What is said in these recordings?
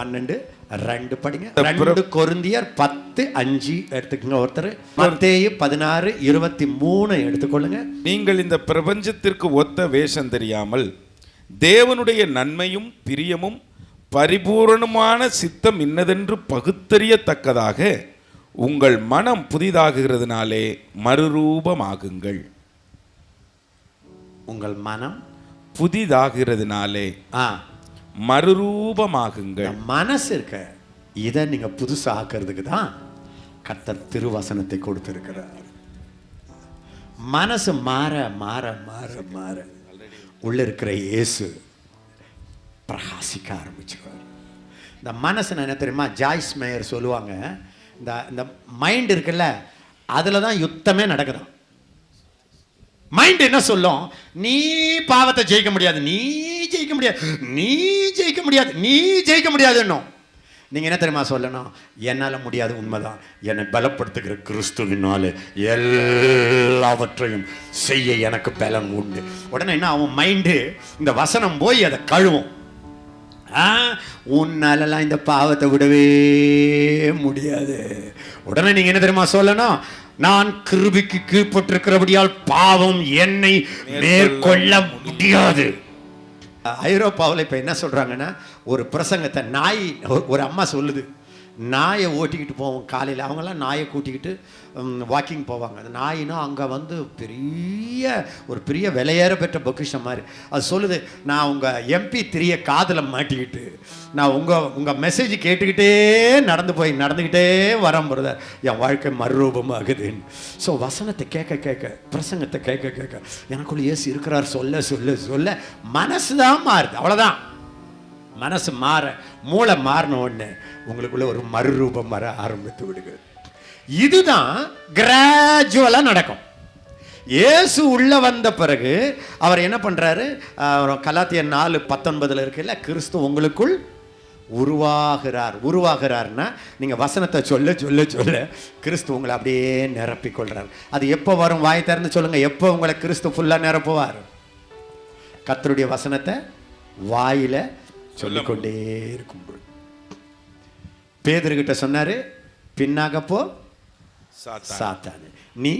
12 படிங்க. 2 கொரிந்தியர் 10:5 எடுத்துக்கங்க. ஒருத்தர் மத்தேயு 16:23 எடுத்துக்கொள்ளுங்க. நீங்கள் இந்த பிரபஞ்சத்திற்கு ஒத்த வேஷம் தெரியாமல் தேவனுடைய நன்மையும் பிரியமும் பரிபூரணமான சித்தம் இன்னதென்று பகுத்தறியத்தக்கதாக உங்கள் மனம் புதிதாகுகிறதுனாலே மறுரூபமாகுங்கள். உங்கள் மனம் புதிதாகிறதுனாலே மறுரூபமாகுங்கள். மனசு இருக்க இதை நீங்க புதுசா ஆக்கிறதுக்கு தான் கர்த்தர் திருவசனத்தை கொடுத்திருக்கிறார். மனசு மாற மாற மாற மாற உள்ள இருக்கிற இயேசு பிரகாசிக்க ஆரம்பிச்சுவார். இந்த மனசு என்ன தெரியுமா, ஜாய்ஸ் மேயர் சொல்லுவாங்க, இந்த மைண்ட் இருக்குல்ல, அதுல தான் யுத்தமே நடக்குதான். மைண்ட் என்ன சொல்லும், நீ பாவத்தை ஜெயிக்க முடியாது, நீ ஜெயிக்க முடியாது, நீ ஜெயிக்க முடியாது, நீ ஜெயிக்க முடியாதுன்னு. நீங்க என்ன தெரியுமா சொல்லணும், என்னால முடியாது, உண்மைதான், என்னை பலப்படுத்துகிற கிறிஸ்துவினால எல்லாவற்றையும் செய்ய எனக்கு பலன் உண்டு. உடனே என்ன அவன் மைண்டு இந்த வசனம் போய் அதை கழுவும். உன்னாலலாம் இந்த பாவத்தை விடவே முடியாது. உடனே நீங்க என்ன தெரியுமா சொல்லணும், நான் கிருபைக்கு கீழ்ப்பட்டிருக்கிறபடியால் பாவம் என்னை மேற்கொள்ள முடியாது. ஐரோப்பாவில் இப்போ என்ன சொல்றாங்கன்னா, ஒரு பிரசங்கத்தை ஒரு அம்மா சொல்லுது, நாயை ஓட்டிக்கிட்டு போவோம் காலையில். அவங்கெல்லாம் நாயை கூட்டிக்கிட்டு வாக்கிங் போவாங்க. அந்த நாயினா அங்கே வந்து ஒரு பெரிய விலையேற பெற்ற பொக்கிஷம் மாதிரி. அது சொல்லுது, நான் உங்கள் MP3 காதில் மாட்டிக்கிட்டு நான் உங்கள் மெசேஜ் கேட்டுக்கிட்டே நடந்துக்கிட்டே வரேன் பிரதர், என் வாழ்க்கை மறுரூபமாகுதுன்னு. ஸோ வசனத்தை கேட்க கேட்க, பிரசங்கத்தை கேட்க கேட்க எனக்குள்ள இயேசு இருக்கிறார் சொல்ல சொல்ல சொல்ல மனசு தான் மாறுது. அவ்வளோதான். மனசு மாற, மூளை மாறின உடனே உங்களுக்குள்ள ஒரு மறுரூபம் வர ஆரம்பித்து விடுகிறது. இதுதான் கிராஜுவலா நடக்கும். இயேசு உள்ள வந்த பிறகு அவர் என்ன பண்றாரு, கலாத்தியர் 4:19 இருக்குல்ல, கிறிஸ்து உங்களுக்குள் உருவாகிறார்னா நீங்க வசனத்தை சொல்ல சொல்ல சொல்ல கிறிஸ்து உங்களை அப்படியே நிரப்பிக் கொள்றார். அது எப்போ வரும், வாய் திறந்து சொல்லுங்க, எப்போ உங்களை கிறிஸ்து ஃபுல்லா நிரப்புவார்? கர்த்தருடைய வசனத்தை வாயில சொல்லிக்கொண்டே இருக்கும். பேதுருகிட்ட சொன்னாரு, பின்னாக போ சாத்தானே, நீ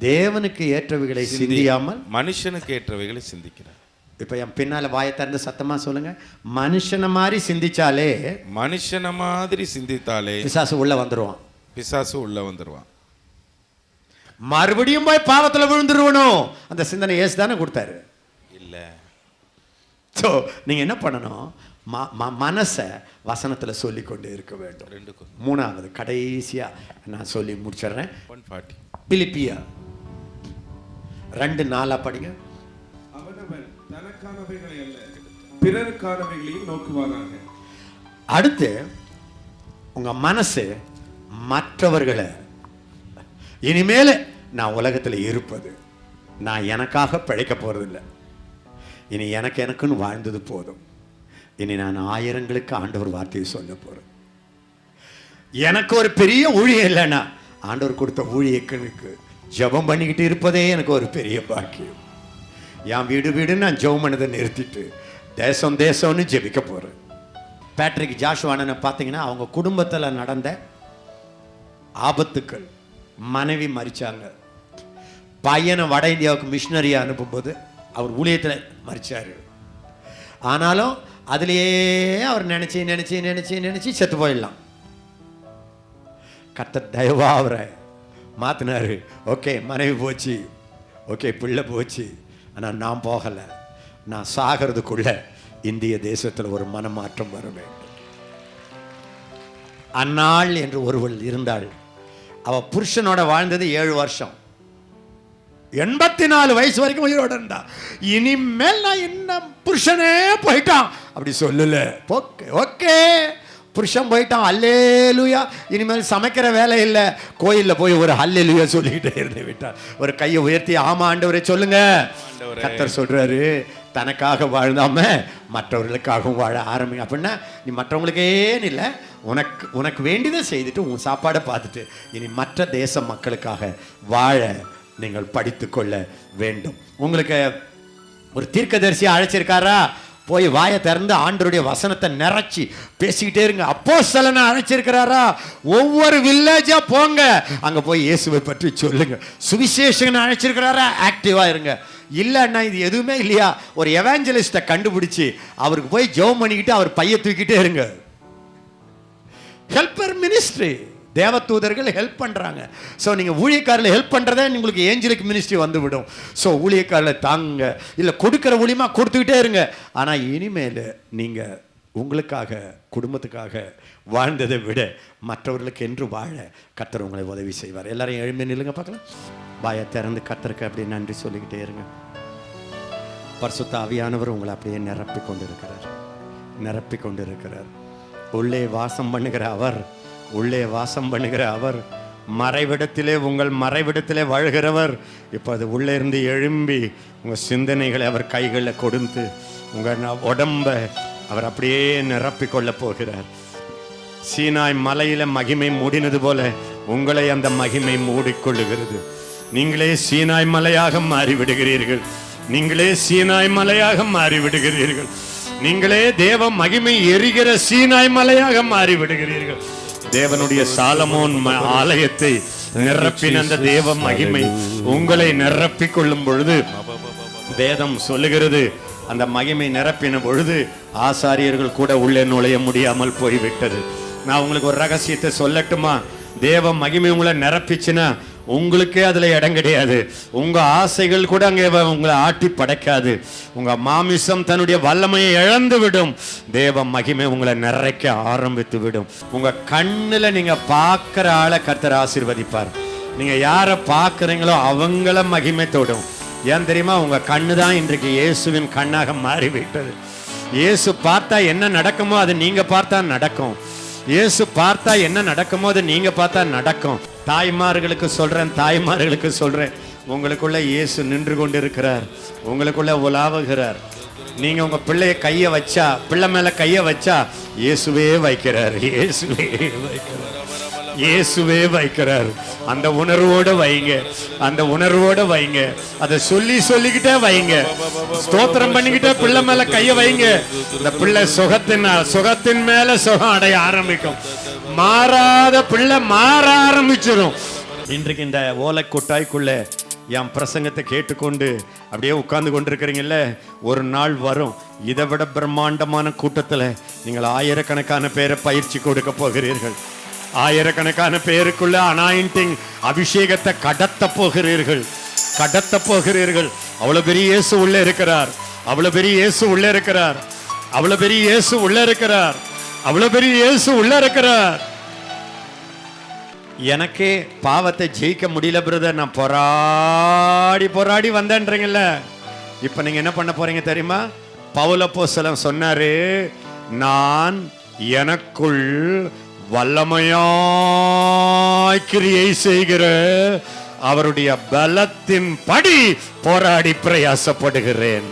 தேவனுக்கு ஏற்றவைகளை சிந்தியாமல் மனுஷனுக்கு ஏற்றவைகளை சிந்திக்கிறார். இப்ப என் பின்னால வாயை திறந்து சத்தமா சொல்லுங்க, மனுஷன மாதிரி சிந்திச்சாலே, மனுஷன மாதிரி சிந்தித்தாலே பிசாசு உள்ள வந்துருவான். மறுபடியும் போய் பாவத்துல விழுந்துருவனும். அந்த சிந்தனை இயேசு தானே கொடுத்தாரு இல்ல? ஸோ நீங்க என்ன பண்ணணும், மனசை வசனத்துல சொல்லி கொண்டே இருக்க வேண்டும். மூணாவது கடைசியா நான் சொல்லி முடிச்சிடுறேன். பிலிப்பியர் 2:4 படிங்க. அவனவன் தனக்கானவைகளை அல்ல பிறருக்கானவைகளையும் நோக்குவானாக. அடுத்து உங்க மனசு மற்றவர்களை, இனிமேல் நான் உலகத்துல இருப்பது, நான் எனக்காக பிழைக்க போறதில்லை, இனி எனக்குன்னு வாழ்ந்தது போதும், இனி நான் ஆயிரங்களுக்கு ஆண்டவர் வார்த்தையை சொல்ல போறேன். எனக்கு ஒரு பெரிய ஊழியம் இல்லைன்னா ஆண்டவர் கொடுத்த ஊழியர்களுக்கு ஜெபம் பண்ணிக்கிட்டு இருப்பதே எனக்கு ஒரு பெரிய பாக்கியம். என் வீடு நான் ஜெபம் பண்ணதை நிறுத்திட்டு தேசம்னு ஜெபிக்க போறேன். பேட்ரிக் ஜாஷுவானனை பார்த்தீங்கன்னா, அவங்க குடும்பத்தில் நடந்த ஆபத்துக்கள், மனைவி மரிச்சாங்க, பையனை வட இந்தியாவுக்கு மிஷினரியா அனுப்பும்போது அவர் ஊழியத்தில் மரிச்சாரு. ஆனாலும் அதுலேயே அவர் நினைச்சு செத்து போயிடலாம். கர்த்தர் தயவா அவரை மாத்தினாரு. ஓகே, மனைவி போச்சு, ஓகே, பிள்ளை போச்சு, ஆனால் நான் போகலை, நான் சாகிறதுக்குள்ள இந்திய தேசத்தில் ஒரு மனமாற்றம் வர வேண்டும். அன்னாள் என்று ஒருவள் இருந்தாள். அவ புருஷனோட வாழ்ந்தது 7 வருஷம், 84 வயசு வரைக்கும் உயிரோட இருந்தா. இனிமேல் நான் இன்னும் புருஷனே போயிட்டான் அப்படி சொல்லல. ஓகே, புருஷன் போயிட்டான், அல்லேலூயா, இனிமேல் சமைக்கிற வேலை இல்லை, கோயிலில் போய் ஒரு அல்லேலூயா சொல்லிக்கிட்டே இருந்து விட்டார். ஒரு கையை உயர்த்தி ஆமா ஆண்டவரே சொல்லுங்க. கர்த்தர் சொல்றாரு, தனக்காக வாழ்ந்தாம மற்றவர்களுக்காகவும் வாழ ஆரம்பிங்க. அப்படின்னா நீ மற்றவங்களுக்கேன்னு இல்லை, உனக்கு வேண்டியதை செய்துட்டு உன் சாப்பாடை பார்த்துட்டு இனி மற்ற தேச மக்களுக்காக வாழ நீங்கள் படித்து கொள்ள வேண்டும். உங்களுக்கு ஒரு தீர்க்கதரிசியை அழைச்சிருக்காரா, போய் வாயை திறந்து ஆண்டவருடைய வசனத்தை நிறைச்சி பேசிக்கிட்டே இருங்க. அப்போஸ்தலனை அழைச்சிருக்கிறாரா, ஒவ்வொரு வில்லேஜா போங்க, அங்க போய் இயேசுவை பற்றி சொல்லுங்க. சுவிசேஷகனை அழைச்சிருக்கிறாரா, ஆக்டிவா இருங்க. இல்லைன்னா இது எதுவுமே இல்லையா, ஒரு எவாஞ்சலிஸ்ட்டை கண்டுபிடிச்சி அவருக்கு போய் ஜெபம் பண்ணிக்கிட்டு அவர் பைய தூக்கிட்டே இருங்க. ஹெல்பர் மினிஸ்ட்ரி, தேவதூதர்கள் ஹெல்ப் பண்ணுறாங்க. ஸோ நீங்கள் ஊழியக்காரில் ஹெல்ப் பண்ணுறதே உங்களுக்கு ஏஞ்சலிக் மினிஸ்ட்ரி வந்து விடும். ஸோ ஊழியக்காரில் தாங்க, இல்லை கொடுக்குற ஊழியமாக கொடுத்துக்கிட்டே இருங்க. ஆனால் இனிமேல் நீங்கள் உங்களுக்காக குடும்பத்துக்காக வாழ்ந்ததை விட மற்றவர்களுக்கு என்று வாழ கர்த்தர் உங்களை உதவி செய்வார். எல்லாரையும் எழும்பி நில்லுங்க பார்க்கலாம். வாயை திறந்து கர்த்தருக்கு அப்படியே நன்றி சொல்லிக்கிட்டே இருங்க. பரிசுத்த ஆவியானவர் உங்களை அப்படியே நிரப்பி கொண்டு இருக்கிறார், நிரப்பி கொண்டு இருக்கிறார். உள்ளே வாசம் பண்ணுகிற அவர், உள்ளே வாசம் பண்ணுகிற அவர், மறைவிடத்திலே உங்கள் மறைவிடத்திலே வாழ்கிறவர் இப்போ அது உள்ளே இருந்து எழும்பி உங்கள் சிந்தனைகளை அவர் கைகளில் கொடுத்து உங்கள் உடம்பை அவர் அப்படியே நிரப்பி கொள்ள போகிறார். சீனாய் மலையில மகிமை மூடினது போல உங்களை அந்த மகிமை மூடிக்கொள்ளுகிறது. நீங்களே சீனாய் மலையாக மாறிவிடுகிறீர்கள். நீங்களே சீனாய் மலையாக மாறிவிடுகிறீர்கள். நீங்களே தேவ மகிமை எரிகிற சீனாய் மலையாக மாறிவிடுகிறீர்கள். தேவனுடைய சாலமோன் ஆலயத்தை நிரப்பின அந்த தேவ மகிமை உங்களை நிரப்பிக் கொள்ளும் பொழுது வேதம் சொல்லுகிறது, அந்த மகிமை நிரப்பின பொழுது ஆசாரியர்கள் கூட உள்ளே நுழைய முடியாமல் போய்விட்டது. நான் உங்களுக்கு ஒரு ரகசியத்தை சொல்லட்டுமா? தேவ மகிமை உங்களை நிரப்பிச்சுன்னா உங்களுக்கே அதுல இடம் கிடையாது. உங்க ஆசைகள் கூட அங்கே உங்களை ஆட்டி படைக்காது. உங்க மாமிசம் தன்னுடைய வல்லமையை இழந்து விடும். தேவ மகிமை உங்களை நிறைக்க ஆரம்பித்து விடும். உங்க கண்ணுல நீங்க பார்க்கிற ஆளை கர்த்தர் ஆசீர்வதிப்பார். நீங்க யாரை பார்க்குறீங்களோ அவங்கள மகிமை தொடும். ஏன் தெரியுமா? உங்க கண்ணு தான் இன்றைக்கு இயேசுவின் கண்ணாக மாறிவிட்டது. இயேசு பார்த்தா என்ன நடக்குமோ அது நீங்க பார்த்தா நடக்கும். இயேசு பார்த்தா என்ன நடக்குமோ அது நீங்க பார்த்தா நடக்கும். தாய்மார்களுக்கு சொல்றேன், தாய்மார்களுக்கு சொல்றேன், உங்களுக்குள்ள இயேசு நின்று கொண்டு இருக்கிறார், உங்களுக்குள்ள உலாவுகிறார். நீங்க உங்க பிள்ளைய கைய வச்சா, பிள்ளை மேல கைய வச்சா இயேசுவே வைக்கிறார், இயேசுவே வைக்கிறார், இயேசுவே வைக்கிறார். அந்த உணர்வோட வைங்க, அந்த உணர்வோட வைங்க. அதை சொல்லிக்கிட்டே வைங்க. ஸ்தோத்திரம் பண்ணிக்கிட்டே பிள்ளை மேல கைய வைங்க. இந்த பிள்ளை சுகத்தின் மேல சுகம் அடைய ஆரம்பிக்கும். மாறாத பிள்ளை மாற ஆரம்பிச்சிடும். இன்றைக்கு இந்த ஓலை கொட்டாய்க்குள்ள என் பிரசங்கத்தை கேட்டுக்கொண்டு அப்படியே உட்கார்ந்து கொண்டிருக்கிறீங்கல்ல, ஒரு நாள் வரும் இதை விட பிரம்மாண்டமான கூட்டத்தில் நீங்கள் ஆயிரக்கணக்கான பேரை பயிற்சி கொடுக்க போகிறீர்கள். ஆயிரக்கணக்கான பேருக்குள்ள அனாயிண்டிங் அபிஷேகத்தை கடத்த போகிறீர்கள், கடத்த போகிறீர்கள். அவ்வளவு பெரிய இயேசு உள்ள இருக்கிறார், அவ்வளவு பெரிய இயேசு உள்ள இருக்கிறார், அவ்வளவு பெரிய இயேசு உள்ள இருக்கிறார், அவ்வளவு பெரிய இயேசு உள்ள இருக்கிறார். எனக்கே பாவத்தை ஜெயிக்க முடியல பிரதர், நான் போராடி போராடி வந்தேன்றீங்கல்ல. இப்ப நீங்க என்ன பண்ண போறீங்க தெரியுமா? பவுல் அப்போஸ்தலன் சொன்னாரு, நான் எனக்குள் வல்லமையாய் கிரியை செய்கிற அவருடைய பலத்தின் படி போராடி பிரயாசப்படுகிறேன்.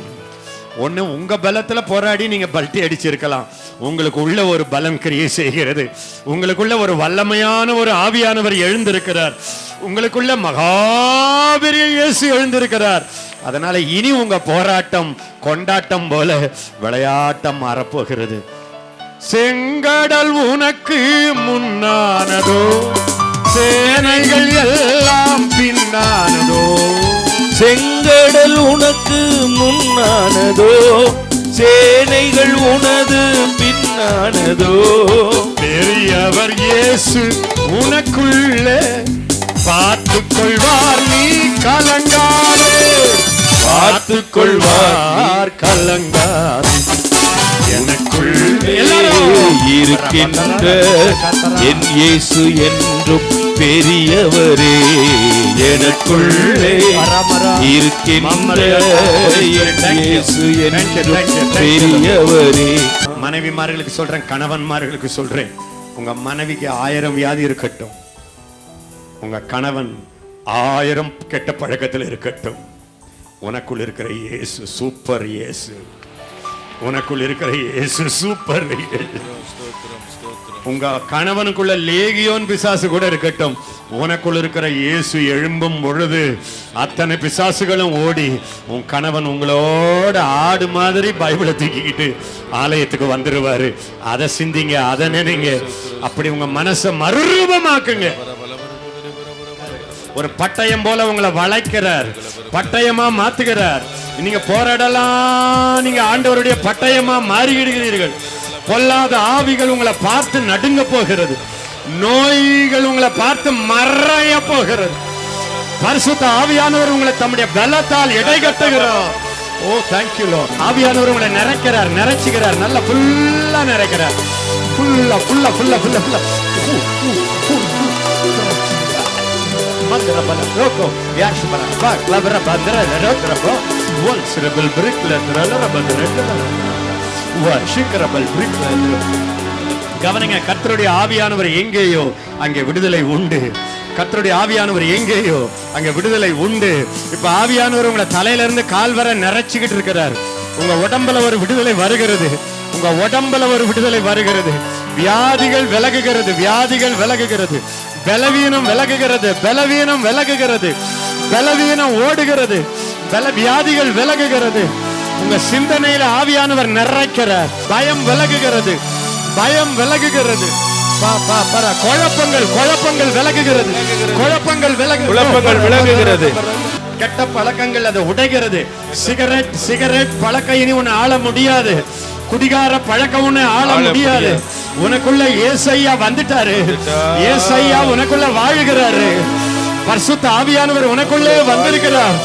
ஒண்ணு உங்க பலத்துல போராடி நீங்க பல்ட்டி அடிச்சிருக்கலாம். உங்களுக்கு உள்ள ஒரு பலம் கிரியை செய்கிறது. உங்களுக்குள்ள ஒரு வல்லமையான ஒரு ஆவியானவர் எழுந்திருக்கிறார். உங்களுக்குள்ள மகாபெரிய இயேசு எழுந்திருக்கிறார். அதனால இனி உங்க போராட்டம் கொண்டாட்டம் போல விளையாட்டம் மாறப்போகிறது. செங்கடல் உனக்கு முன்னானதோ, சேனைகள் எல்லாம் பின்னானதோ. செங்கடல் உனக்கு முன்னானதோ, சேனைகள் உனது பின்னானதோ. பெரியவர் இயேசு உனக்குள்ளே பார்த்துக் கொள்வார், நீ கலங்காதே. பார்த்துக் கொள்வார், கலங்காதே. எனக்குள் இருக்கின்ற என் இயேசு என்றும் பெரியவரே. எனக்குள்ளே இருக்கின்ற என் இயேசு என்றும் பெரியவரே. மனைவிமார்களுக்கு சொல்றேன், கணவன்மார்களுக்கு சொல்றேன், உங்க மனைவிக்கு 1000 வியாதி இருக்கட்டும், உங்க கணவன் 1000 கெட்ட பழக்கத்தில் இருக்கட்டும், உனக்குள் இருக்கிற இயேசு சூப்பர் இயேசு, உனக்குள் இருக்கிற இயேசு சூப்பர். உங்க கணவனுக்குள்ள லேகியோன் பிசாசு கூட இருக்கட்டும், உனக்குள் இருக்கிற இயேசு எழும்பும் பொழுது அத்தனை பிசாசுகளும் ஓடி உன் கணவன் உங்களோட ஆடு மாதிரி பைபிளை தூக்கிக்கிட்டு ஆலயத்துக்கு வந்துருவாரு. அதை சிந்திங்க, அதை நினைங்க. அப்படி உங்க மனசை மறுரூபமாக்குங்க. ஒரு பட்டயம் போல உங்களை வளைக்கிறார், பட்டயமா மாத்துகிறார். நீங்க போராடலாம், நீங்க ஆண்டவருடைய பட்டயமா மாறிவிடுகிறீர்கள். பொல்லாத ஆவிகள் உங்களை பார்த்து நடுங்க போகிறது, நோய்கள் உங்களை பார்த்து மறைய போகிறது. பரிசுத்த ஆவியானவர் உங்களை தம்முடைய பலத்தால் எடை கட்டுகிறார். ஓ தேங்க்யூ லார்ட். ஆவியானவர் உங்களை நிறைக்கிறார், நிறைச்சுகிறார், நல்லா ஃபுல்லா நிறைக்கிறார். ஃபுல்லா ஃபுல்லா ஃபுல்லா ஃபுல்லா ஃபுல்லா மந்திர பல ரோக்கோ யாஷ் பல பா கிளபர பந்திர ரோக்கரபோ ஒன் சிரபல் பிரிக்ல ரலர பந்திர வா ஷிக்கரபல் பிரிக்ல. கவனிங்க, கர்த்தருடைய ஆவியானவர் எங்கேயோ அங்கே விடுதலை உண்டு. கர்த்தருடைய ஆவியானவர் எங்கேயோ அங்கே விடுதலை உண்டு. இப்ப ஆவியானவர் உங்களை தலையில இருந்து கால் வரை நிறைச்சிக்கிட்டு இருக்கிறார். உங்க உடம்புல ஒரு விடுதலை வருகிறது, உங்க உடம்புல ஒரு விடுதலை வருகிறது. வியாதிகள் விலகுகிறது, வியாதிகள் விலகுகிறது. பலவீனம் விலகுகிறது, பலவீனம் விலகுகிறது. பலவீனம் ஓடுகிறது, வியாதிகள் விலகுகிறது. உங்க சிந்தனையில ஆவியானவர் நிறைக்கிறார். பயம் விலகுகிறது, பயம் விலகுகிறது. குழப்பங்கள் குழப்பங்கள் விலகுகிறது, குழப்பங்கள் விலகுகிறது. கெட்ட பழக்கங்கள் அதை உடைகிறது. சிகரெட் சிகரெட் பழக்கம் இனி உன்னை ஆள முடியாது. குடிகார பழக்கம் உன்னை ஆள முடியாது. உனக்குள்ள ஏசையா வந்துட்டாரு, ஏசையா உனக்குள்ள வாழுகிறாரு. பரிசுத்த ஆவியானவர் உனக்குள்ளே வந்திருக்கிறார்.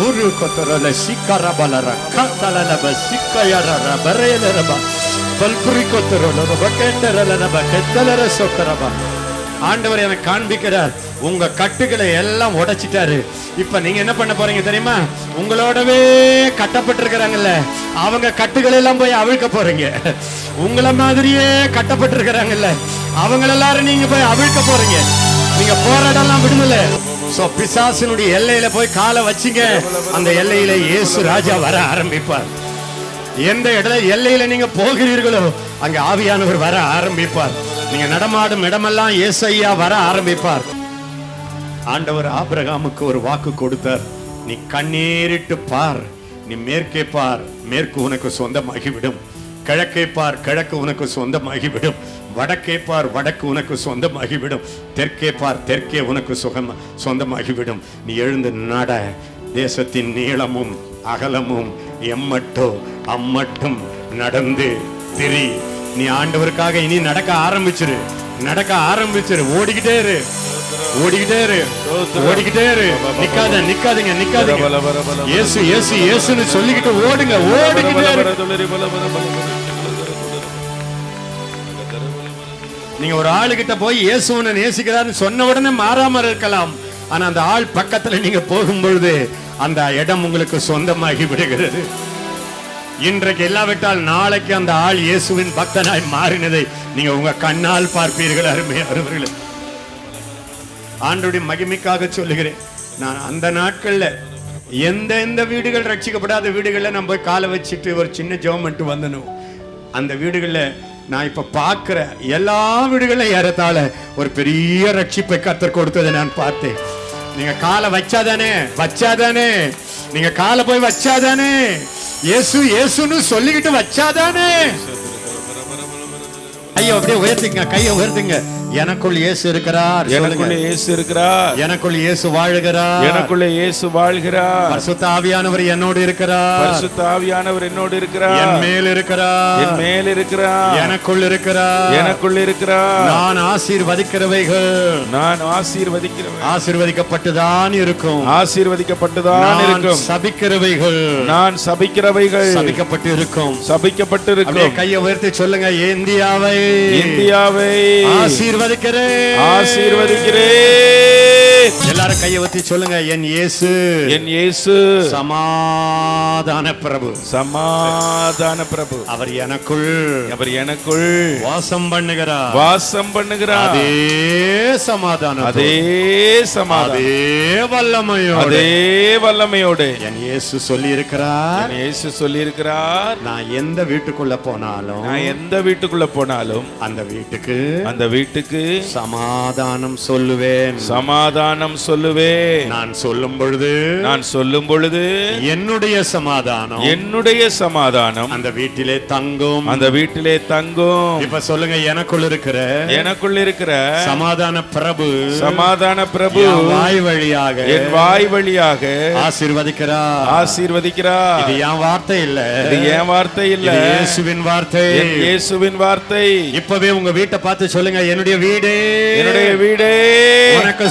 ஒரு கொத்தரல சிக்கரபலர கத்தலலப சிக்கயரர பரேலரப பல்புரி கொத்தரல பக்கெட்டரலப கெத்தலர சொக்கரப. ஆண்டவர் எனக்கு காண்பிக்கிறார், உங்க கட்டுகளை எல்லாம் உடைச்சிட்டாரு. இப்ப நீங்க என்ன பண்ண போறீங்க தெரியுமா? உங்களோடவே கட்டப்பட்டிருக்கிறாங்கல்ல, அவங்க கட்டுகள் எல்லாம் போய் அவிழ்க்க போறீங்க. உங்களை மாதிரியே கட்டப்பட்டிருக்கிறாங்கல்ல, அவங்க எல்லாரும் நீங்க போய் அவிழ்க்க போறீங்க. நீங்க போராடலாம் விடுதல. சோ பிசாசினுடைய எல்லையில போய் காலை வச்சிங்க, அந்த எல்லையில இயேசு ராஜா வர ஆரம்பிப்பார். எந்த எல்லையில நீங்க போகிறீர்களோ அங்க ஆவியானவர் வர ஆரம்பிப்பார். நீங்க நடமாடும் இடமெல்லாம் ஏசையா வர ஆரம்பிப்பார். ஆண்டவர் ஆபிரகாமுக்கு ஒரு வாக்கு கொடுத்தார், நீ கண்ணீரிட்டு பார், நீ மேற்கே பார், மேற்கு உனக்கு சொந்தமாகிவிடும். கிழக்கே பார், கிழக்கு உனக்கு சொந்தமாகிவிடும். வடக்கே பார், வடக்கு உனக்கு சொந்தமாகிவிடும். தெற்கே பார், தெற்கே உனக்கு சொந்தமாகிவிடும். நீ எழுந்து நட, தேசத்தின் நீளமும் அகலமும் எம்மட்டோ அம்மட்டும் நடந்து திரி. நீ ஆண்டவருக்காக இனி நடக்க ஆரம்பிச்சிரு, நடக்க ஆரம்பிச்சிரு. ஓடிக்கிட்டே இரு, ஓடிக்கிட்டே இரு, ஓடிக்கிட்டே இரு. நிக்காத, நிக்காதீங்க, நிக்காதீங்க. இயேசு இயேசு இயேசுன்னு சொல்லிக்கிட்டு ஓடுங்க, ஓடிக்கிட்டே இரு. நீங்க ஒரு ஆளுகிட்ட போய் இயேசுவனை நேசிக்கிறாருன்னு சொன்ன உடனே மாறாம இருக்கலாம். ஆனா அந்த ஆள் பக்கத்துல நீங்க போகும்பொழுது அந்த இடம் உங்களுக்கு சொந்தமாகி விடுகிறது. இன்றைக்கு இல்லாவிட்டால் நாளைக்கு அந்த ஆள் இயேசுவின் பக்தனாய் மாறினதை நீங்க உங்க கண்ணால் பார்ப்பீர்கள். அருமையானவர்களே, ஆண்டவருடைய மகிமைக்காக சொல்லுகிறேன். நான் அந்த நாட்கள்ல எந்த வீடுகள் ரட்சிக்கப்படாத வீடுகள்ல நான் போய் காலை வச்சுட்டு ஒரு சின்ன ஜெபம் பண்ணிட்டு வந்தனும், அந்த வீடுகள்ல நான் இப்ப பார்க்கிற எல்லா வீடுகளிலும் ஏறத்தாழ ஒரு பெரிய ரட்சிப்பை கர்த்தர் கொடுத்ததை நான் பார்த்தேன். நீங்க காலை வச்சாதானே, நீங்க காலை போய் வச்சாதானே, இயேசு இயேசுன்னு சொல்லிக்கிட்டு வச்சாதானே. கையை அப்படியே உயர்த்துங்க, கையை உயர்த்துங்க. எனக்குள் இயேசு இருக்கிறார், எனக்குள்ள இயேசு இருக்கிறார், எனக்குள் இயேசு வாழ்கிறார், எனக்குள்ள இயேசு வாழ்கிறார். பரிசுத்த ஆவியானவர் என்னோடு இருக்கிறார், பரிசுத்த ஆவியானவர் என்னோடு இருக்கிறார், என் மேல் இருக்கிறார், என் மேல் இருக்கிறார், எனக்குள் இருக்கிறார், எனக்குள்ள இருக்கிறார். நான் ஆசீர்வதிக்கிறவைகள், நான் ஆசீர்வதிக்கிறவைகள் ஆசீர்வதிக்கப்பட்டுதான் இருக்கும், ஆசீர்வதிக்கப்பட்டுதான் இருக்கும். சபிக்கிறவைகள், நான் சபிக்கிறவைகள் சபிக்கப்பட்டு இருக்கும், சபிக்கப்பட்டு இருக்கும். கையை உயர்த்தி சொல்லுங்க, இந்தியாவை, இந்தியாவை ஆசீர்வதிக்கிறேன், ஆசீர்வதிக்கிறேன். எல்லாரும் எல்லாரும் கையை ஊத்தி சொல்லுங்க, என் இயேசு என் இயேசு சமாதான பிரபு. சமாதான பிரபு. அவர் எனக்குள் வாசம் பண்ணுகிறார். அதே சமாதானம், அதே சமாதானம், அதே வல்லமையோடு, அதே வல்லமையோடு என் இயேசு சொல்லி இருக்கிறார். என் இயேசு சொல்லி இருக்கிறார். நான் எந்த வீட்டுக்குள்ள போனாலும், நான் எந்த வீட்டுக்குள்ள போனாலும் அந்த வீட்டுக்கு சமாதானம் சொல்லுவேன். சமாதானம் சொல்லுவேன். நான் சொல்லும் பொழுது என்னுடைய சமாதானம் அந்த வீட்டிலே தங்கும். இப்ப சொல்லுங்க, எனக்குள் இருக்கிற சமாதான பிரபு என் வாய் வழியாக ஆசீர்வதிக்கிறார். இது என் வார்த்தை இல்ல, இயேசுவின் வார்த்தை. இப்பவே உங்க வீட்டை பார்த்து சொல்லுங்க, என்னுடைய வீடே உனக்கு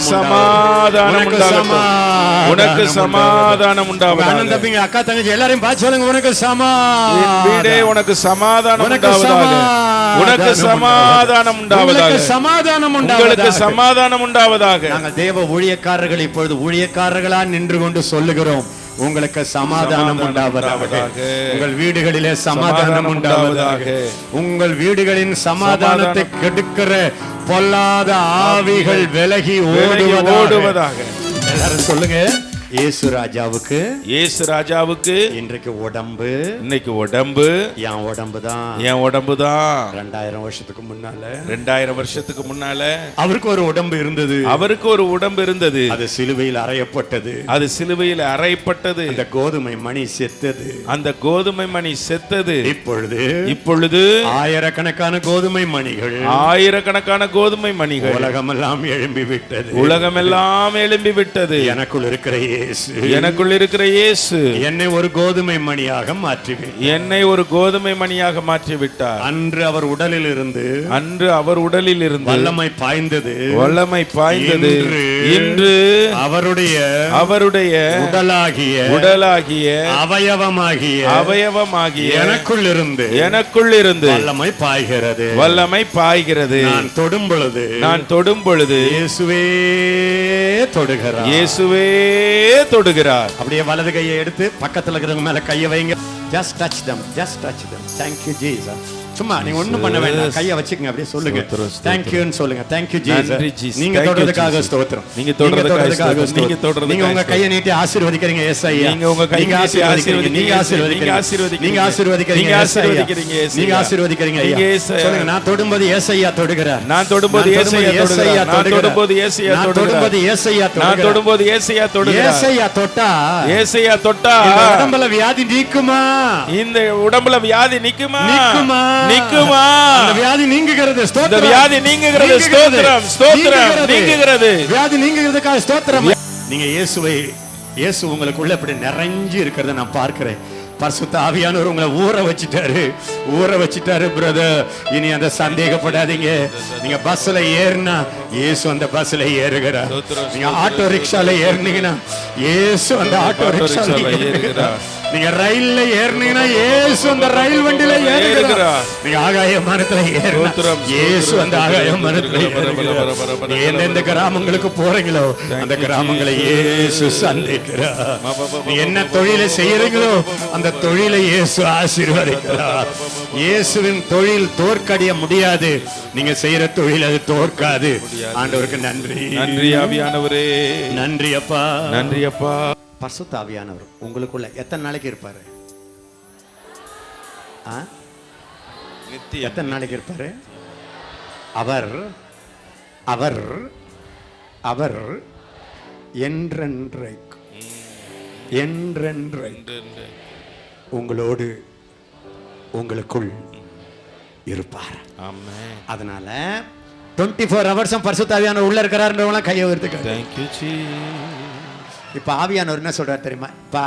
சமாதானம் உண்டாவதாக. அண்ணன் தம்பிங்க, அக்கா தங்கச்சி எல்லாரையும் பார்த்து சொல்லுங்க, உனக்கு சமாதானம் உண்டாவதாக. நாங்கள் தேவ ஊழியக்காரர்கள் இப்பொழுது ஊழியக்காரர்களா நின்று கொண்டு சொல்லுகிறோம், உங்களுக்கு சமாதானம் உண்டாவதாக. உங்கள் வீடுகளிலே சமாதானம் உண்டாவதாக. உங்கள் வீடுகளின் சமாதானத்தை கெடுக்கிற பொல்லாத ஆவிகள் விலகி ஓடுவதாக. எல்லாரும் சொல்லுங்க, இயேசு ராஜாவுக்கு இன்றைக்கு உடம்பு என் உடம்பு தான். 2000 வருஷத்துக்கு முன்னால அவருக்கு ஒரு உடம்பு இருந்தது. அது சிலுவையில் அறையப்பட்டது. அந்த கோதுமை மணி செத்தது. இப்பொழுது ஆயிரக்கணக்கான கோதுமை மணிகள் உலகமெல்லாம் எழும்பி விட்டது. எனக்குள் இருக்கிற இயேசு என்னை ஒரு கோதுமை மணியாக மாற்றிவிட்டார். அன்று அவர் உடலில் இருந்து வல்லமை பாய்ந்தது. இன்று அவருடைய உடலாகிய அவயவமாகிய எனக்குள் இருந்து வல்லமை பாய்கிறது. நான் தொடும் பொழுது இயேசுவே தொடுகிறார். அப்படியே வலது கையை எடுத்து பக்கத்துல இருக்கிறவங்க மேல கையை வைங்க. just touch them. Thank you Jesus. சும்மா நீங்க ஒண்ணும் பண்ண வேண்டாம், கையை வச்சுக்கங்க, அப்படியே சொல்லுங்க, thank you ன்னு சொல்லுங்க. thank you Jesus. நீங்க தொடர்றதுக்காக ஸ்தோத்திரம். நீங்க உங்க கையை நீட்டி ஆசீர்வதிக்கிறீங்க ஏசாயா. நீங்க ஆசீர்வதிக்கிறீங்க ஏசாயா. சொல்லுங்க, நான் தொடும்போது ஏசாயா தொடுகிறார். ஏசாயா தொட்டா உடம்புல வியாதி நீக்குமா? இந்த உடம்புல வியாதி நீக்குமா? வியாதி நீங்குகிறது. வியாதி நீங்குகிறதுக்காக ஸ்தோத்திரம். நீங்க இயேசு உங்களுக்குள்ள இப்படி நிறைஞ்சு இருக்கிறத நான் பார்க்கிறேன். பரிசுத்த ஆவியானவர் உங்களை ஊற வச்சிட்டாரு பிரதர். இனி அந்த சந்தேகப்படாதீங்க. நீங்க பஸ்ல ஏறினா இயேசு அந்த பஸ்ல ஏறுகிறார். நீங்க ஆட்டோ ரிக்ஷால ஏறினீங்கன்னா இயேசு அந்த ஆட்டோ ரிக்ஷால ஏறுகிறார். நீங்க ரயில்ல ஏறினீங்கன்னா இயேசு அந்த ரயில் வண்டியில ஏறுகிறார். நீங்க ஆகாய விமானத்துல ஏறினா இயேசு அந்த ஆகாய விமானத்துல ஏறுகிறார். எந்தெந்த கிராமங்களுக்கு போறீங்களோ அந்த கிராமங்களை இயேசு சந்திக்கிறார். என்ன தொழிலை செய்யறீங்களோ அந்த தொழிலை இயேசு ஆசீர்வதிக்கிறார். இயேசுவின் தொழில் தோற்கடிய முடியாது. நீங்க செய்யற தொழில் அது தோற்காது. ஆண்டவருக்கு நன்றி. ஆவியானவரே நன்றி அப்பா. பரிசுத்த ஆவியானவர் உங்களுக்குள்ள எத்தனை நாளைக்கு இருப்பாரு? எத்தனை நாளைக்கு இருப்பாரு? அவர் என்றென்றைக்கு உங்களோடு உங்களுக்குள் இருப்பார். அதனால 24 hours பரிசுத்த ஆவியானவர் உள்ள இருக்கிறாருன்றவங்க கையை உயர்த்துங்க. இப்ப ஆவியானவர் என்ன சொல்றாரு தெரியுமா? இப்ப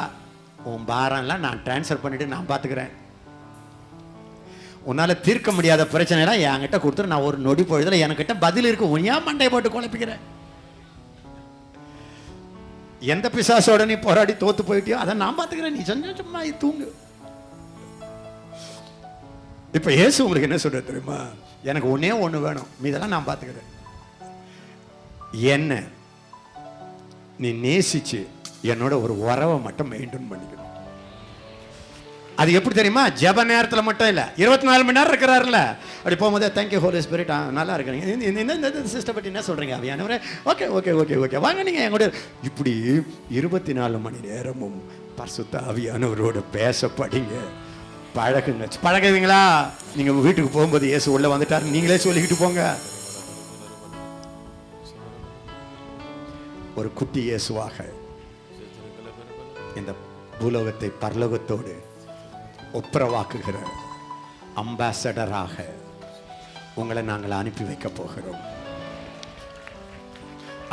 உன் பாரம்லாம் நான் டிரான்ஸ்ஃபர் பண்ணிட்டு நான் பாத்துக்கிறேன். உன்னால தீர்க்க முடியாத பிரச்சனை எல்லாம் என்கிட்ட கொடுத்துரு. நான் ஒரு நொடி பொழுதுல என்கிட்ட பதில் இருக்கு. உன்யா மண்டை போட்டு குழப்பிக்கிறேன். எந்த பிசாசோட நீ போராடி தோத்து போயிட்டியோ அதை நான் பாத்துக்கிறேன். நீ சும்மா தூங்கு. இப்ப இயேசு உங்களுக்கு என்ன சொல்ற தெரியுமா? எனக்கு ஒண்ணே ஒண்ணு வேணும், மீதெல்லாம் நான் பாத்துக்கிறேன். என்ன நீ நேசிச்சு என்னோட ஒரு உறவை மட்டும் மெயின்டைன் பண்ணிக்கணும். அது எப்படி தெரியுமா? ஜெப நேரத்தில் மட்டும் இல்லை, 24 மணி நேரம் இருக்கிறாருல்ல. அப்படி போகும்போது தேங்க்யூ ஹோலி ஸ்பிரிட், நல்லா இருக்கிறீங்க, இந்த சிஸ்டர் பற்றி என்ன சொல்கிறீங்க அவியானவரே, ஓகே ஓகே ஓகே ஓகே வாங்க நீங்கள் எங்கூட. இப்படி 24 மணி நேரமும் பரிசுத்த ஆவியானவரோட பேச படிங்க, பழகுங்க. பழகுவீங்களா? நீங்கள் வீட்டுக்கு போகும்போது இயேசு உள்ள வந்துட்டார் நீங்களே சொல்லிக்கிட்டு போங்க. ஒரு குட்டி இயேசுவாக இந்த பூலோகத்தை பரலோகத்தோடு ஒப்புரவாக்குகிற அம்பாசடராக உங்களை நாங்கள் அனுப்பி வைக்க போகிறோம்.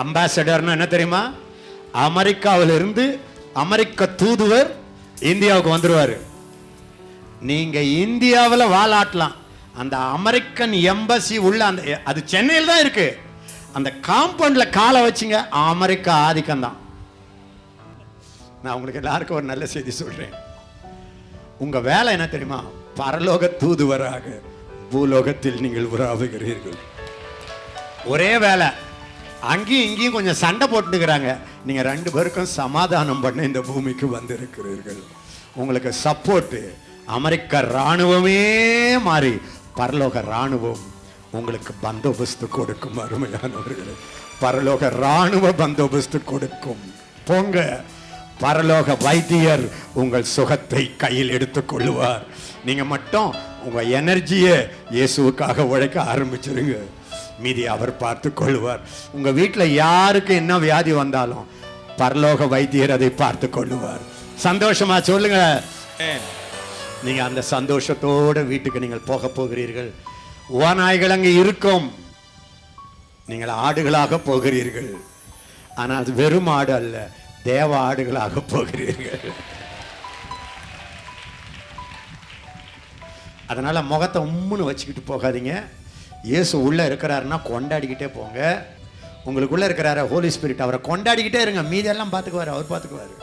அம்பாசடர்னா என்ன தெரியுமா? அமெரிக்காவிலிருந்து அமெரிக்க தூதுவர் இந்தியாவுக்கு வந்துருவாரு. நீங்க இந்தியாவில் வாலாட்டலாம். அந்த அமெரிக்கன் எம்பசி உள்ள அந்த அது சென்னையில் தான் இருக்கு. அந்த காம்பவுண்ட்ல காலை வச்சிங்க, அமெரிக்கா ஆதிக்கம் தான். நான் உங்களுக்கு எல்லாருக்கும் ஒரு நல்ல செய்தி சொல்றேன். உங்க வேலை என்ன தெரியுமா? பரலோக தூதுவராக பூலோகத்தில் நீங்கள் உறவுகிறீர்கள். ஒரே வேலை. அங்கேயும் இங்கேயும் கொஞ்சம் சண்டை போட்டுக்கிறாங்க. நீங்க 2 பேருக்கும் சமாதானம் பண்ண இந்த பூமிக்கு வந்திருக்கிறீர்கள். உங்களுக்கு சப்போர்ட் அமெரிக்க ராணுவமே மாறி பரலோக ராணுவம் உங்களுக்கு பந்தோபஸ்து கொடுக்கும். அருமையானவர்களே, பரலோக ராணுவ பந்தோபஸ்து கொடுக்கும். போங்க, பரலோக வைத்தியர் உங்கள் சுகத்தை கையில் எடுத்துக் கொள்ளுவார். நீங்க மட்டும் உங்க எனர்ஜியை இயேசுவுக்காக உழைக்க ஆரம்பிச்சிருங்க, மீதி அவர் பார்த்து கொள்ளுவார். உங்க வீட்டில் யாருக்கு என்ன வியாதி வந்தாலும் பரலோக வைத்தியர் அதை பார்த்து கொள்ளுவார். சந்தோஷமா சொல்லுங்க. நீங்க அந்த சந்தோஷத்தோட வீட்டுக்கு நீங்கள் போக போகிறீர்கள். ஓநாய்கள் அங்கே இருக்கும், நீங்கள் ஆடுகளாக போகிறீர்கள். ஆனால் அது வெறும் ஆடு அல்ல, தேவ ஆடுகளாக போகிறீர்கள். அதனால முகத்தை உம்முன்னு வச்சுக்கிட்டு போகாதீங்க. இயேசு உள்ள இருக்கிறாருன்னா கொண்டாடிக்கிட்டே போங்க. உங்களுக்குள்ள இருக்கிறார ஹோலி ஸ்பிரிட், அவரை கொண்டாடிக்கிட்டே இருங்க. மீதெல்லாம் பார்த்துக்குவார், அவர் பார்த்துக்குவார்.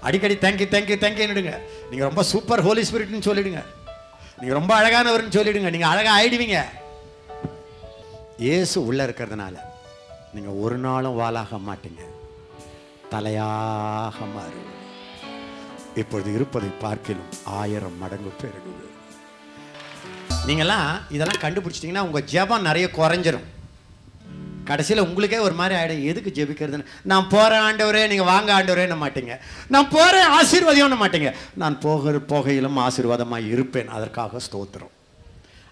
அடிக்கடி தேங்க்யூ தேங்க்யூ தேங்க்யூன்னுடுங்க. நீங்கள் ரொம்ப சூப்பர் ஹோலி ஸ்பிரிட்னு சொல்லிடுங்க. நீங்கள் ரொம்ப அழகானவர்னு சொல்லிடுங்க. நீங்கள் அழகாக ஆயிடுவீங்க. இயேசு உள்ளே இருக்கிறதுனால நீங்கள் ஒரு நாளும் வாளாக மாட்டீங்க, தலையாக மாறு. இப்பொழுது இருப்பதை பார்க்கிலும் 1000 மடங்கு பெருகுது. நீங்கள்லாம் இதெல்லாம் கண்டுபிடிச்சிட்டிங்கன்னா உங்கள் ஜெபம் நிறைய குறைஞ்சிரும். கடைசியில் உங்களுக்கே ஒரு மாதிரி ஆகிடும், எதுக்கு ஜெபிக்கிறதுன்னு. நான் போகிறேன் ஆண்டவரே, நீங்கள் வாங்க ஆண்டவரேன்னு மாட்டீங்க. நான் போகிறேன் ஆசீர்வாதம்னு மாட்டீங்க. நான் போகையிலும் ஆசீர்வாதமாக இருப்பேன், அதற்காக ஸ்தோத்திரம்.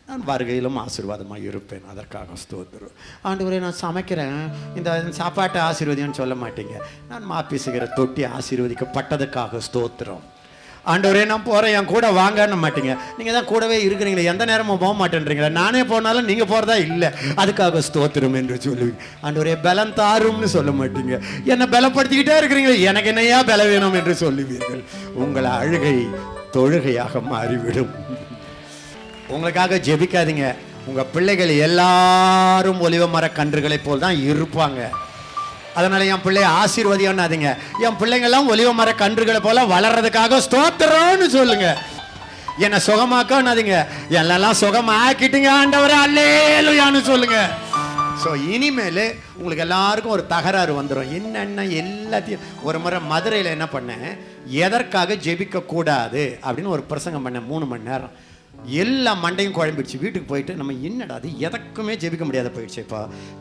நான் வருகையிலும் ஆசீர்வாதமாக இருப்பேன், அதற்காக ஸ்தோத்திரம். ஆண்டவரே நான் சமைக்கிறேன், இந்த சாப்பாட்டை ஆசீர்வதின்னு சொல்ல மாட்டீங்க. நான் மாப்பிசுகிற தொட்டி ஆசீர்வதிக்கப்பட்டதுக்காக ஸ்தோத்திரம். ஆண்டவரே நான் போகிறேன், என் கூட வாங்கன்னு மாட்டீங்க. நீங்கள் தான் கூடவே இருக்கிறீங்களே, எந்த நேரமும் போக மாட்டேன்றீங்களே. நானே போனாலும் நீங்கள் போகிறதா இல்லை, அதுக்காக ஸ்தோத்திரம் என்று சொல்லுவீங்க. ஆண்டவரே பலம் தாரும்னு சொல்ல மாட்டீங்க. என்னை பலப்படுத்திக்கிட்டே இருக்கிறீங்களே, எனக்கு என்னையா பல வேணும் என்று சொல்லுவீர்கள். உங்கள் அழுகை தொழுகையாக மாறிவிடும். உங்களுக்காக ஜெபிக்காதீங்க. உங்கள் பிள்ளைகள் எல்லாரும் ஒலிவ மர கன்றுகளை போல் தான் இருப்பாங்க. அதனால என் பிள்ளைய ஆசீர்வதியாதீங்க. என் பிள்ளைங்கெல்லாம் ஒலிவ மர கன்றுகளை போல வளர்றதுக்காக ஸ்தோத்திரம்னு சொல்லுங்க. என்னை சுகமாக்காதீங்க. எல்லாம் சுகமாக்கிட்டுங்க ஆண்டவரே அல்லேலூயான்னு சொல்லுங்க. ஸோ இனிமேல் உங்களுக்கு எல்லாருக்கும் ஒரு தகராறு வந்துடும். என்னென்ன எல்லாத்தையும் ஒரு முறை மதுரையில் என்ன பண்ணேன், எதற்காக ஜெபிக்க கூடாது அப்படின்னு ஒரு பிரசங்கம் பண்ணேன் 3 மணி நேரம். எல்லா மண்டையும் குழம்பிடுச்சு. வீட்டுக்கு போயிட்டு நம்ம என்னடா அது எதற்குமே ஜெபிக்க முடியாத போயிடுச்சு. இப்போ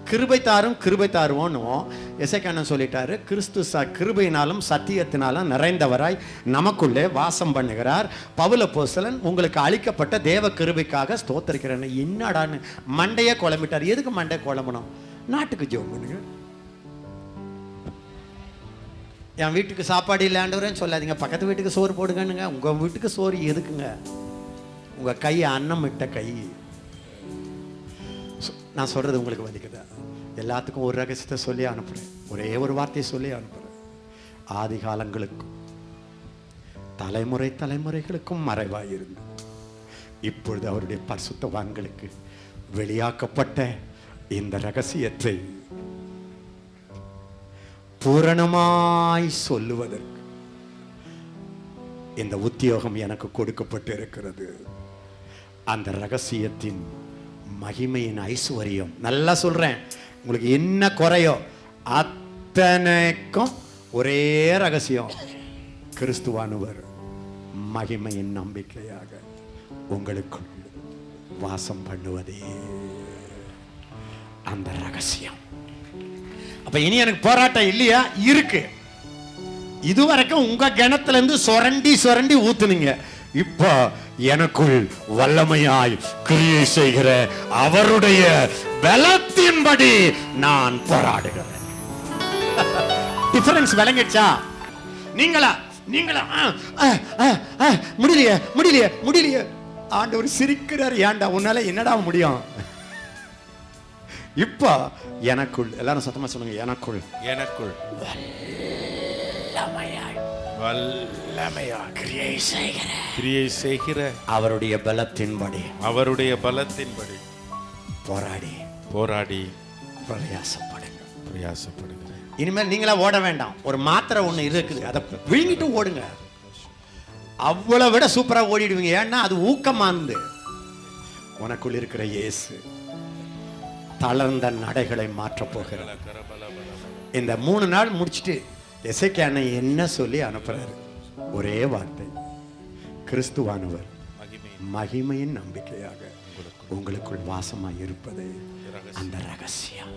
கிருபை தாரும் கிருபை தாருவோன்னும் எசேக்கியா சொல்லிட்டாரு. கிறிஸ்து கிருபையினாலும் சத்தியத்தினாலும் நிறைந்தவராய் நமக்குள்ளே வாசம் பண்ணுகிறார். பவுல் அப்போஸ்தலன் உங்களுக்கு அளிக்கப்பட்ட தேவ கிருபைக்காக ஸ்தோத்திரிக்கிறேன். என்னடான்னு மண்டையே குழம்பிட்டார். எதுக்கு மண்டை குழம்பணும்? நாட்டுக்கு ஜெபம் பண்ணுங்க. என் வீட்டுக்கு சாப்பாடு இல்லாண்டவரேன்னு சொல்லாதீங்க. பக்கத்து வீட்டுக்கு சோறு போடுங்கன்னுங்க. உங்கள் வீட்டுக்கு சோறு எதுக்குங்க? உங்கள் கை அன்னம் விட்ட கை. நான் சொல்கிறது உங்களுக்கு வலிக்குதா? எல்லாத்துக்கும் ஒரு ரகசியத்தை சொல்லி அனுப்புகிறேன், ஒரே ஒரு வார்த்தையை சொல்லி அனுப்புகிறேன். ஆதி காலங்களுக்கும் தலைமுறை தலைமுறைகளுக்கும் மறைவாயிருந்து இப்பொழுது அவருடைய பரிசுத்தவான்களுக்கு வெளியாக்கப்பட்ட இந்த ரகசியத்தை பூரணமாய் சொல்லுவதற்கு இந்த உத்தியோகம் எனக்கு கொடுக்கப்பட்டு இருக்கிறது. அந்த ரகசியத்தின் மகிமையின் ஐஸ்வர்யம், நல்லா சொல்றேன், உங்களுக்கு என்ன குறையோ அத்தனைக்கும் ஒரே ரகசியம், கிறிஸ்துவானவர் மகிமையின் நம்பிக்கையாக உங்களுக்குள் வாசம் பண்ணுவதே அந்த ரகசியம். அப்ப இனி எனக்கு போராட்டம் இல்லையா? இருக்கு. இதுவரைக்கும் உங்க கிணத்துல இருந்து சொரண்டி சொரண்டி ஊத்துனீங்க. இப்போ எனக்குள் வல்லமையாய் கிரியை செய்கிற அவருடைய பலத்தின்படி நான் போராடுகிறேன். டிஃபரன்ஸ் விளங்கிடுச்சா? நீங்களா முடியலையே முடியலையே முடியலையே. ஆண்டவர் சிரிக்கிறார். ஏன்டா உன்னால என்னடா முடியும்? இப்போ எனக்குள், எல்லாரும் சத்தமா சொல்லுங்க, எனக்குள் வல்லமையாய் கிரியை செய்கிற அவருடைய பலத்தின்படி போராடி பிரயாசப்படுங்க. இனிமேல் நீங்களா ஓட வேண்டாம். ஒரு மாத்திரை ஒண்ணு இருக்குது, அதை விழுங்கிட்டு ஓடுங்க. அவ்வளவு விட சூப்பரா ஓடிடுவீங்க. ஏன்னா அது ஊக்கமானது. உனக்குள் இருக்கிற இயேசு தளர்ந்த நடைகளை மாற்ற போகிறார். இந்த 3 நாள் முடிச்சுட்டு எசேக்கியா என்ன சொல்லி அனுப்புறாரு? ஒரே வார்த்தை, கிறிஸ்துவானவர் மகிமையின் நம்பிக்கையாக உங்களுக்குள் வாசமாய் இருப்பது அந்த ரகசியம்.